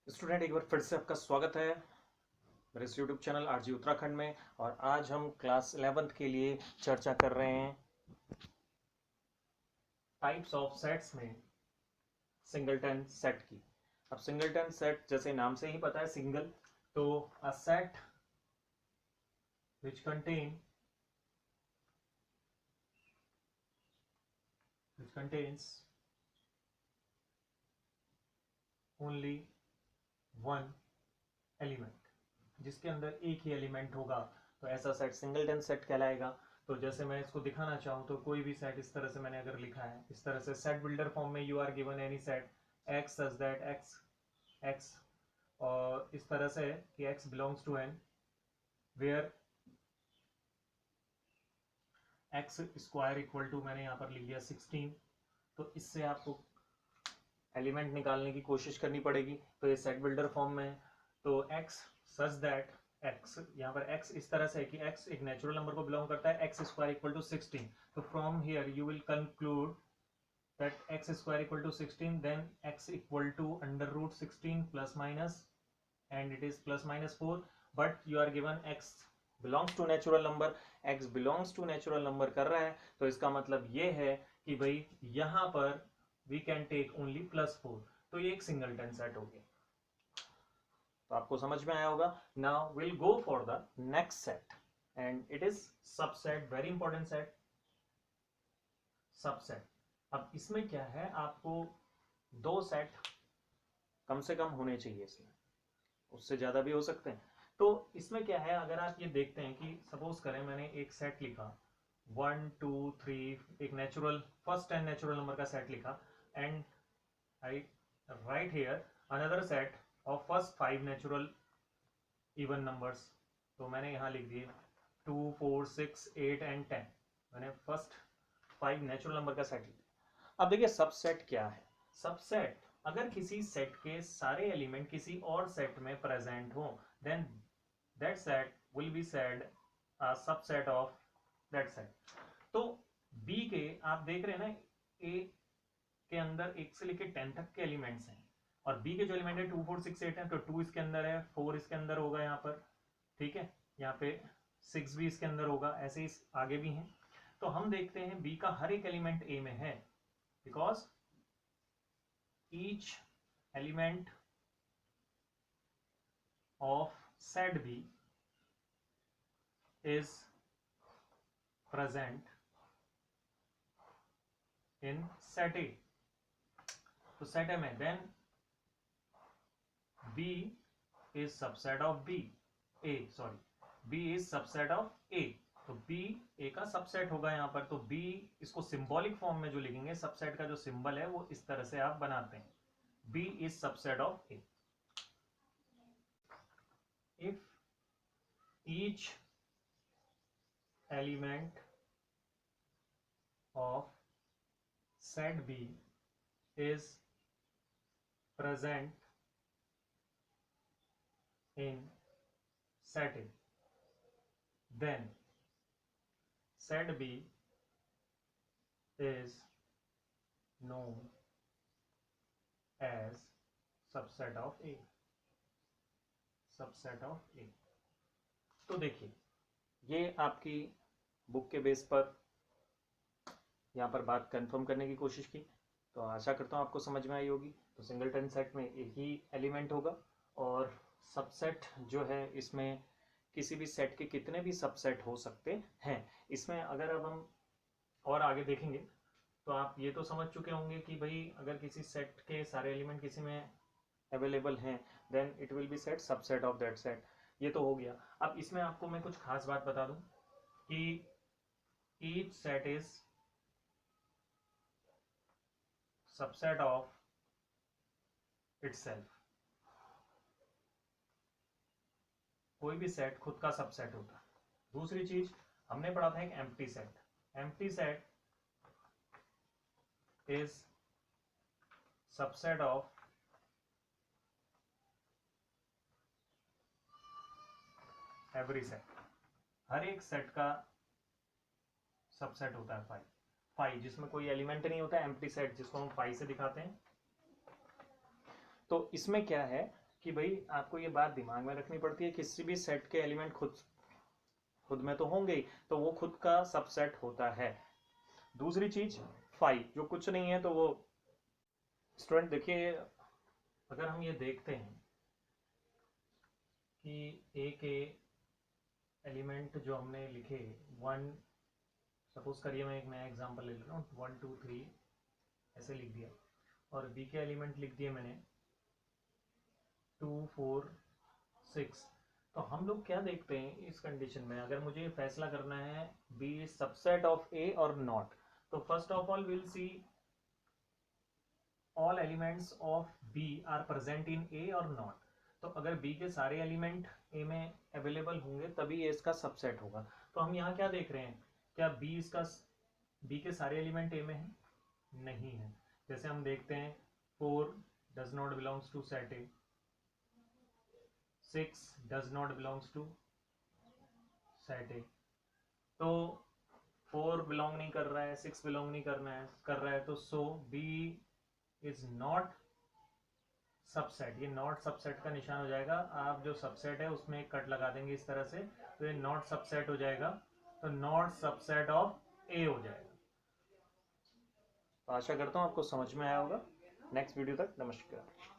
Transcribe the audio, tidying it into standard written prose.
Student, एक बार फिर से आपका स्वागत है मेरे इस यूट्यूब चैनल आरजी उत्तराखंड में। और आज हम क्लास 11th के लिए चर्चा कर रहे हैं टाइप्स ऑफ सेट्स में सिंगलटन सेट की। अब सिंगलटन सेट जैसे नाम से ही पता है सिंगल, तो a set which contains only one element, जिसके अंदर एक ही एलिमेंट होगा तो ऐसा सेट सिंगलटन सेट कहलाएगा। तो जैसे मैं इसको दिखाना चाहूँ तो कोई भी सेट इस तरह से मैंने अगर लिखा है, इस तरह से सेट बिल्डर फॉर्म में you are given any set X such that X X, और इस तरह से कि X belongs to N where X square equal to, मैंने यहाँ पर लिख दिया 16। तो इससे आपको एलिमेंट निकालने की कोशिश करनी पड़ेगी। तो ये सेट बिल्डर फॉर्म में है। तो एक्स सच दैट एक्स, यहाँ पर एक्स इस तरह से है कि एक्स एक नेचुरल नंबर को बिलोंग करता है, एक्स स्क्वायर इक्वल टू 16। तो from here you will conclude that x square equal to 16, then x equal to under root 16 plus minus, and it is plus minus 4, but you are given x belongs to natural number, x belongs to natural number कर रहा है, तो इसका मतलब ये है कि भाई यहाँ पर we can take only plus 4। तो ये एक सिंगलटन सेट हो गया। तो आपको समझ में आया होगा। Now will go for the next set and it is subset, very important set, subset. अब इसमें क्या है, आपको दो सेट कम से कम होने चाहिए, इसमें उससे ज्यादा भी हो सकते हैं। तो इसमें क्या है, अगर आप ये देखते हैं कि सपोज करें मैंने एक सेट लिखा 1 2 3, एक नेचुरल फर्स्ट 10 नेचुरल नंबर का सेट लिखा, and I right here another set of first 5 natural even numbers. तो मैंने यहाँ लिख दिए 2 4 6 8 एंड 10, मैंने फर्स्ट 5 नेचुरल नंबर का सेट लिखा। अब देखिए सबसेट क्या है। सबसेट, अगर किसी सेट के सारे एलिमेंट किसी और सेट में प्रेजेंट हो, then that set will be said a subset of that set. तो बी के आप देख रहे हैं ना, ए के अंदर 1 से लेकर 10 तक के एलिमेंट्स हैं, और बी के जो एलिमेंट है 2 4 6 8 है, तो 2 इसके अंदर है, 4 इसके अंदर होगा यहाँ पर, ठीक है, यहाँ पे 6 भी इसके अंदर होगा, ऐसे ही आगे भी हैं। तो हम देखते हैं बी का हर एक एलिमेंट ए में है, because each element of set B is present in set A। तो set A में then B is subset of B, B is subset of A। तो B A का सबसेट होगा यहाँ पर। तो B इसको सिंबॉलिक फॉर्म में जो लिखेंगे, सबसेट का जो सिंबल है वो इस तरह से आप बनाते हैं, B is subset of A। If each element of set B is present in set A, then set B is known as subset of A, subset of A. तो देखिए, ये आपकी बुक के बेस पर यहाँ पर बात कंफर्म करने की कोशिश की, तो आशा करता हूँ आपको समझ में आई होगी। तो सिंगलटन सेट में एक ही एलिमेंट होगा, और सबसेट जो है इसमें किसी भी सेट के कितने भी सबसेट हो सकते हैं। इसमें अगर अब हम और आगे देखेंगे तो आप ये तो समझ चुके होंगे कि भाई अगर किसी सेट के सारे एलिमेंट किसी में अवेलेबल हैं, then it will be set subset of that set. ये तो हो गया। अब इसमें आपको मैं कुछ खास बात बता दूं कि each set is subset of itself. कोई भी सेट खुद का सबसेट होता है। दूसरी चीज हमने पढ़ा था एक empty set. Empty set is subset of every set. हर एक सेट का सबसेट होता है फाइव। फाइव जिसमें कोई एलिमेंट नहीं होता, एम्प्टी सेट जिसको हम फाइव से दिखाते हैं। तो इसमें क्या है कि भाई आपको ये बात दिमाग में रखनी पड़ती है, किसी भी सेट के एलिमेंट खुद में तो होंगे ही, तो वो खुद का सबसेट होता है। दूसरी चीज फाई, जो कुछ नहीं है तो वो स्टूडेंट देखिए, अगर हम ये देखते हैं कि ए के एलिमेंट जो हमने लिखे 1, सपोज करिए मैं एक नया एग्जांपल ले लेता हूँ, 1 2 3 ऐसे लिख दिया, और बी के एलिमेंट लिख दिए मैंने 2 4 6। तो हम लोग क्या देखते हैं इस कंडीशन में, अगर मुझे फैसला करना है B is subset of A or not, तो first of all will see all elements of B are present in A or not. तो अगर बी के सारे एलिमेंट ए में अवेलेबल होंगे तभी ए इसका सबसेट होगा। तो हम यहाँ क्या देख रहे हैं, क्या बी के सारे एलिमेंट ए में है? नहीं है। जैसे हम देखते हैं 4 does not belongs to set A, 6 does not belongs to set A. तो 4 बिलोंग नहीं कर रहा है, 6 बिलोंग नहीं कर रहा है, तो सो बी इज नॉट सबसेट। ये नॉट सबसेट का निशान हो जाएगा, आप जो सबसेट है उसमें एक कट लगा देंगे इस तरह से, तो ये नॉट सबसेट हो जाएगा, तो नॉट सबसेट ऑफ ए हो जाएगा। तो आशा करता हूँ आपको समझ में आया होगा। नेक्स्ट वीडियो तक नमस्कार।